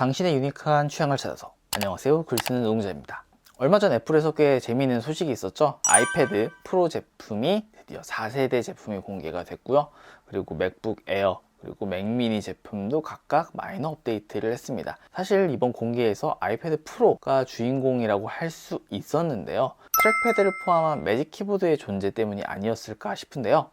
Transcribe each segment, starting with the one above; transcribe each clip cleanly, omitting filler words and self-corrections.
당신의 유니크한 취향을 찾아서. 안녕하세요, 글쓰는 노동자입니다. 얼마 전 애플에서 꽤 재미있는 소식이 있었죠. 아이패드 프로 제품이 드디어 4세대 제품이 공개가 됐고요. 그리고 맥북 에어 그리고 맥미니 제품도 각각 마이너 업데이트를 했습니다. 사실 이번 공개에서 아이패드 프로가 주인공이라고 할 수 있었는데요, 트랙패드를 포함한 매직 키보드의 존재 때문이 아니었을까 싶은데요,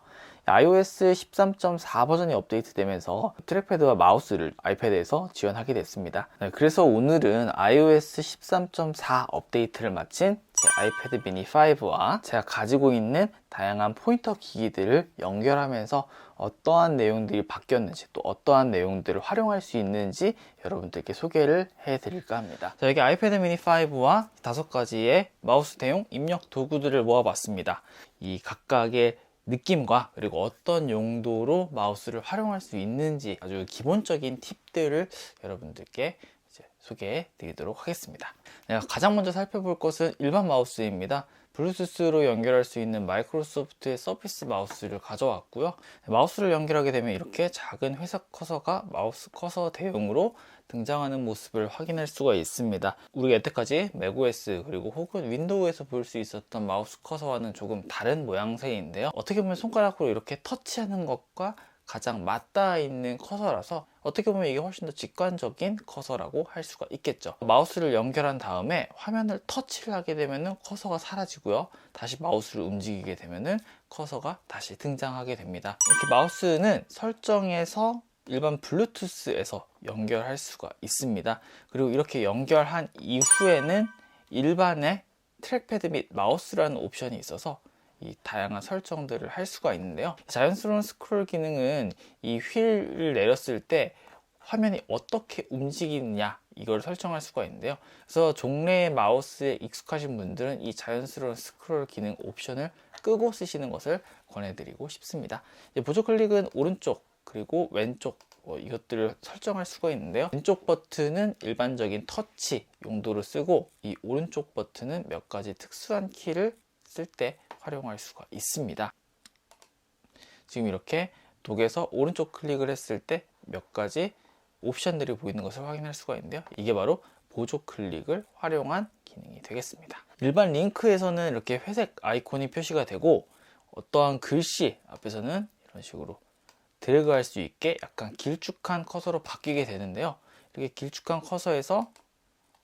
iOS 13.4 버전이 업데이트되면서 트랙패드와 마우스를 아이패드에서 지원하게 됐습니다. 그래서 오늘은 iOS 13.4 업데이트를 마친 제 아이패드 미니 5와 제가 가지고 있는 다양한 포인터 기기들을 연결하면서 어떠한 내용들이 바뀌었는지, 또 어떠한 내용들을 활용할 수 있는지 여러분들께 소개를 해드릴까 합니다. 자, 여기 아이패드 미니 5와 5가지의 마우스 대용 입력 도구들을 모아봤습니다. 이 각각의 느낌과 그리고 어떤 용도로 마우스를 활용할 수 있는지 아주 기본적인 팁들을 여러분들께 이제 소개해 드리도록 하겠습니다. 내가 가장 먼저 살펴볼 것은 일반 마우스입니다. 블루투스로 연결할 수 있는 마이크로소프트의 서피스 마우스를 가져왔고요. 마우스를 연결하게 되면 이렇게 작은 회색 커서가 마우스 커서 대용으로 등장하는 모습을 확인할 수가 있습니다. 우리가 여태까지 맥OS 그리고 혹은 윈도우에서 볼 수 있었던 마우스 커서와는 조금 다른 모양새인데요, 어떻게 보면 손가락으로 이렇게 터치하는 것과 가장 맞닿아 있는 커서라서 어떻게 보면 이게 훨씬 더 직관적인 커서라고 할 수가 있겠죠. 마우스를 연결한 다음에 화면을 터치를 하게 되면 커서가 사라지고요, 다시 마우스를 움직이게 되면 커서가 다시 등장하게 됩니다. 이렇게 마우스는 설정에서 일반 블루투스에서 연결할 수가 있습니다. 그리고 이렇게 연결한 이후에는 일반의 트랙패드 및 마우스라는 옵션이 있어서 이 다양한 설정들을 할 수가 있는데요, 자연스러운 스크롤 기능은 이 휠을 내렸을 때 화면이 어떻게 움직이느냐, 이걸 설정할 수가 있는데요, 그래서 종래의 마우스에 익숙하신 분들은 이 자연스러운 스크롤 기능 옵션을 끄고 쓰시는 것을 권해드리고 싶습니다. 이제 보조 클릭은 오른쪽 그리고 왼쪽 이것들을 설정할 수가 있는데요, 왼쪽 버튼은 일반적인 터치 용도로 쓰고, 이 오른쪽 버튼은 몇 가지 특수한 키를 쓸 때 활용할 수가 있습니다. 지금 이렇게 독에서 오른쪽 클릭을 했을 때 몇 가지 옵션들이 보이는 것을 확인할 수가 있는데요, 이게 바로 보조 클릭을 활용한 기능이 되겠습니다. 일반 링크에서는 이렇게 회색 아이콘이 표시가 되고, 어떠한 글씨 앞에서는 이런 식으로 드래그 할 수 있게 약간 길쭉한 커서로 바뀌게 되는데요, 이렇게 길쭉한 커서에서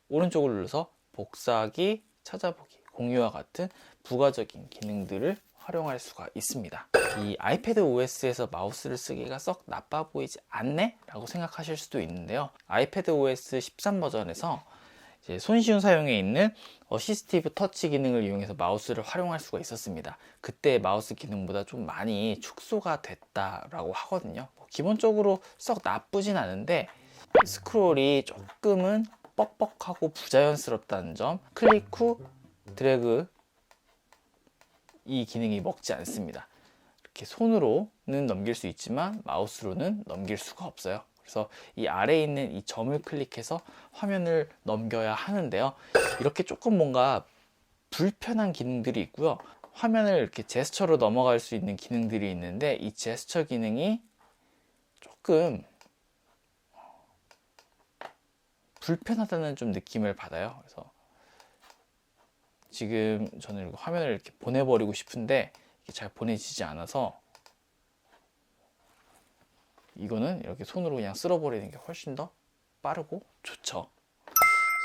오른쪽을 눌러서 복사하기, 찾아보기, 공유와 같은 부가적인 기능들을 활용할 수가 있습니다. 이 아이패드 OS에서 마우스를 쓰기가 썩 나빠 보이지 않네? 라고 생각하실 수도 있는데요, 아이패드 OS 13 버전에서 이제 손쉬운 사용에 있는 어시스티브 터치 기능을 이용해서 마우스를 활용할 수가 있었습니다. 그때 마우스 기능보다 좀 많이 축소가 됐다라고 하거든요. 기본적으로 썩 나쁘진 않은데 스크롤이 조금은 뻑뻑하고 부자연스럽다는 점, 클릭 후 드래그 이 기능이 먹지 않습니다. 이렇게 손으로는 넘길 수 있지만 마우스로는 넘길 수가 없어요. 그래서 이 아래에 있는 이 점을 클릭해서 화면을 넘겨야 하는데요, 이렇게 조금 뭔가 불편한 기능들이 있고요, 화면을 이렇게 제스처로 넘어갈 수 있는 기능들이 있는데 이 제스처 기능이 조금 불편하다는 좀 느낌을 받아요. 그래서 지금 저는 화면을 이렇게 보내버리고 싶은데 이게 잘 보내지지 않아서 이거는 이렇게 손으로 그냥 쓸어버리는 게 훨씬 더 빠르고 좋죠.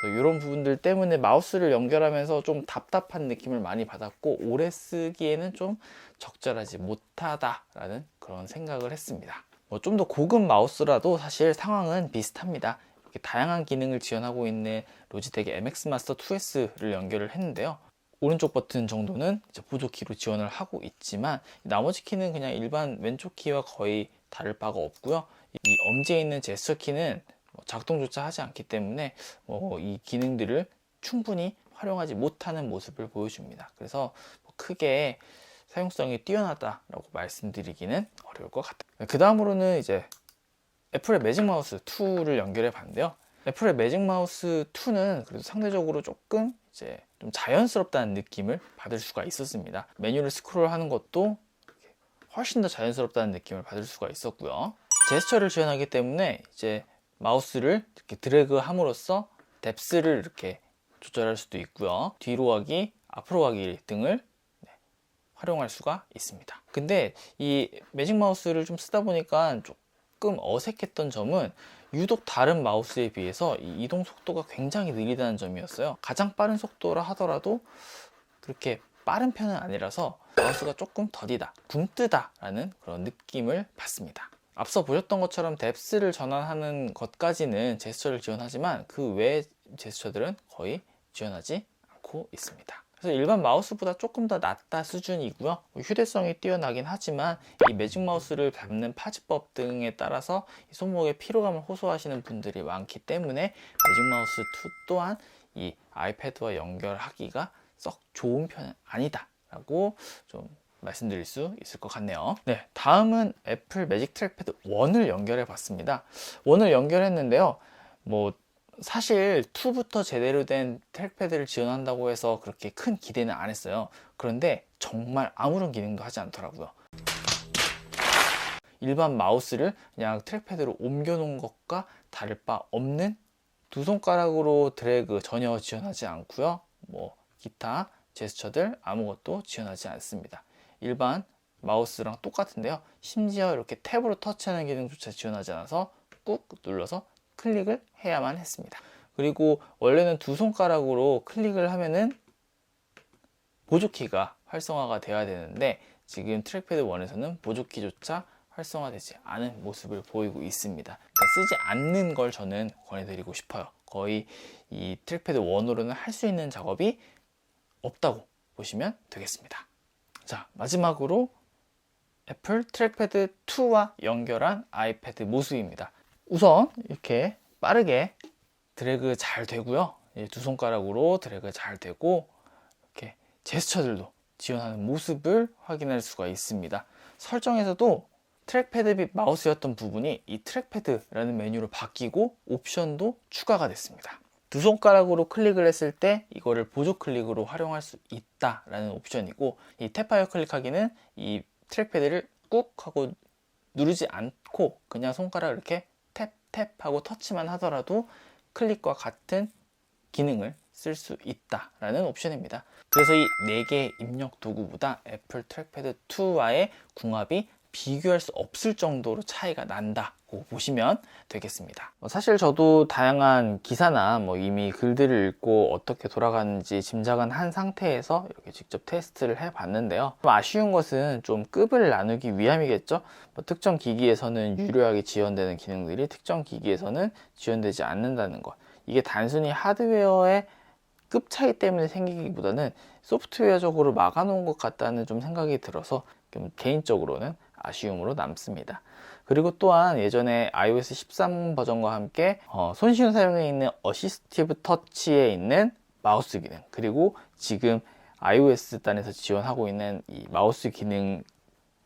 그래서 이런 부분들 때문에 마우스를 연결하면서 좀 답답한 느낌을 많이 받았고, 오래 쓰기에는 좀 적절하지 못하다라는 그런 생각을 했습니다. 좀 더 고급 마우스라도 사실 상황은 비슷합니다. 이렇게 다양한 기능을 지원하고 있는 로지텍의 MX 마스터 2S를 연결을 했는데요, 오른쪽 버튼 정도는 이제 보조키로 지원을 하고 있지만 나머지 키는 그냥 일반 왼쪽 키와 거의 다를 바가 없고요, 이 엄지에 있는 제스처 키는 작동조차 하지 않기 때문에 이 기능들을 충분히 활용하지 못하는 모습을 보여줍니다. 그래서 크게 사용성이 뛰어나다라고 말씀드리기는 어려울 것 같아요. 그 다음으로는 이제 애플의 매직 마우스 2를 연결해 봤는데요, 애플의 매직 마우스 2는 그래도 상대적으로 조금 이제 좀 자연스럽다는 느낌을 받을 수가 있었습니다. 메뉴를 스크롤하는 것도 훨씬 더 자연스럽다는 느낌을 받을 수가 있었고요, 제스처를 지원하기 때문에 이제 마우스를 이렇게 드래그 함으로써 뎁스를 이렇게 조절할 수도 있고요. 뒤로 가기, 앞으로 가기 등을 활용할 수가 있습니다. 근데 이 매직 마우스를 좀 쓰다 보니까 조금 어색했던 점은 유독 다른 마우스에 비해서 이 이동 속도가 굉장히 느리다는 점이었어요. 가장 빠른 속도라 하더라도 그렇게 빠른 편은 아니라서 마우스가 조금 더디다, 굼뜨다 라는 그런 느낌을 받습니다. 앞서 보셨던 것처럼 뎁스를 전환하는 것까지는 제스처를 지원하지만 그 외의 제스처들은 거의 지원하지 않고 있습니다. 그래서 일반 마우스보다 조금 더 낮다 수준이고요. 휴대성이 뛰어나긴 하지만 이 매직 마우스를 잡는 파지법 등에 따라서 손목에 피로감을 호소하시는 분들이 많기 때문에 매직 마우스 2 또한 이 아이패드와 연결하기가 썩 좋은 편은 아니다 라고 좀 말씀드릴 수 있을 것 같네요. 네, 다음은 애플 매직 트랙패드 1을 연결해 봤습니다. 1을 연결했는데요. 사실 2부터 제대로 된 트랙패드를 지원한다고 해서 그렇게 큰 기대는 안 했어요. 그런데 정말 아무런 기능도 하지 않더라고요. 일반 마우스를 그냥 트랙패드로 옮겨 놓은 것과 다를 바 없는, 두 손가락으로 드래그 전혀 지원하지 않고요. 기타 제스처들 아무것도 지원하지 않습니다. 일반 마우스랑 똑같은데요. 심지어 이렇게 탭으로 터치하는 기능조차 지원하지 않아서 꾹 눌러서 클릭을 해야만 했습니다. 그리고 원래는 두 손가락으로 클릭을 하면은 보조키가 활성화가 되어야 되는데 지금 트랙패드 1에서는 보조키조차 활성화되지 않은 모습을 보이고 있습니다. 그러니까 쓰지 않는 걸 저는 권해드리고 싶어요. 거의 이 트랙패드 1으로는 할 수 있는 작업이 없다고 보시면 되겠습니다. 자, 마지막으로 애플 트랙패드 2와 연결한 아이패드 모습입니다. 우선 이렇게 빠르게 드래그 잘 되고요. 두 손가락으로 드래그 잘 되고 이렇게 제스처들도 지원하는 모습을 확인할 수가 있습니다. 설정에서도 트랙패드 및 마우스였던 부분이 이 트랙패드라는 메뉴로 바뀌고 옵션도 추가가 됐습니다. 두 손가락으로 클릭을 했을 때 이거를 보조 클릭으로 활용할 수 있다라는 옵션이고, 이 탭하여 클릭하기는 이 트랙패드를 꾹 하고 누르지 않고 그냥 손가락을 이렇게 탭 하고 터치만 하더라도 클릭과 같은 기능을 쓸 수 있다라는 옵션입니다. 그래서 이 4개의 입력 도구보다 애플 트랙패드 2와의 궁합이 비교할 수 없을 정도로 차이가 난다고 보시면 되겠습니다. 사실 저도 다양한 기사나 이미 글들을 읽고 어떻게 돌아가는지 짐작은 한 상태에서 이렇게 직접 테스트를 해봤는데요. 좀 아쉬운 것은 좀 급을 나누기 위함이겠죠. 특정 기기에서는 유료하게 지원되는 기능들이 특정 기기에서는 지원되지 않는다는 것. 이게 단순히 하드웨어의 급 차이 때문에 생기기보다는 소프트웨어적으로 막아놓은 것 같다는 좀 생각이 들어서 개인적으로는 아쉬움으로 남습니다. 그리고 또한 예전에 iOS 13 버전과 함께 손쉬운 사용에 있는 어시스티브 터치에 있는 마우스 기능, 그리고 지금 iOS 단에서 지원하고 있는 이 마우스 기능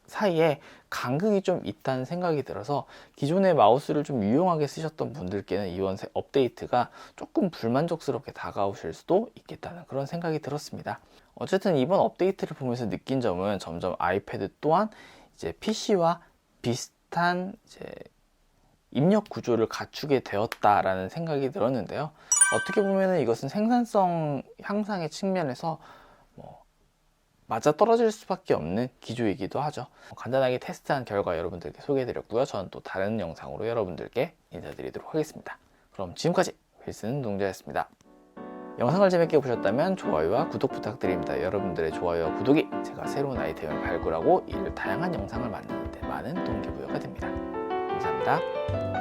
사이에 간극이 좀 있다는 생각이 들어서 기존의 마우스를 좀 유용하게 쓰셨던 분들께는 이번 업데이트가 조금 불만족스럽게 다가오실 수도 있겠다는 그런 생각이 들었습니다. 어쨌든 이번 업데이트를 보면서 느낀 점은 점점 아이패드 또한 이제 PC와 비슷한 입력 구조를 갖추게 되었다라는 생각이 들었는데요. 어떻게 보면 이것은 생산성 향상의 측면에서 맞아 떨어질 수밖에 없는 기조이기도 하죠. 간단하게 테스트한 결과 여러분들께 소개해드렸고요. 저는 또 다른 영상으로 여러분들께 인사드리도록 하겠습니다. 그럼 지금까지 윌슨 농자였습니다. 영상을 재밌게 보셨다면 좋아요와 구독 부탁드립니다. 여러분들의 좋아요와 구독이 제가 새로운 아이템을 발굴하고 이를 다양한 영상을 만드는 데 많은 동기부여가 됩니다. 감사합니다.